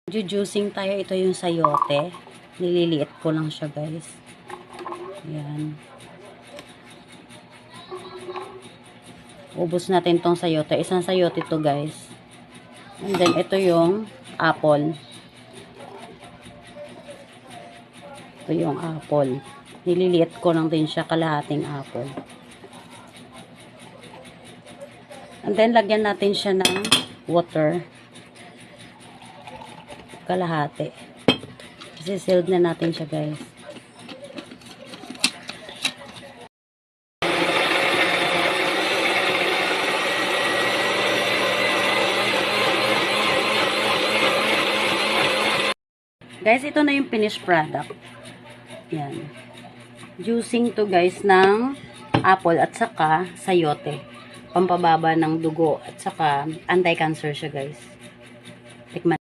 Juicing tayo. Ito yung sayote. Nililiit ko lang siya, guys. Ayan. Ubus natin tong sayote. Isang sayote to, guys. And then, ito yung apple. Ito yung apple. Nililiit ko lang din siya, kalahating apple. And then, lagyan natin siya ng water. Kalahati. Kasi sealed na natin siya, guys. Guys, ito na yung finished product. Yan. Juicing to, guys, ng apple at saka sayote. Pampababa ng dugo at saka anti-cancer siya, guys. Tikman.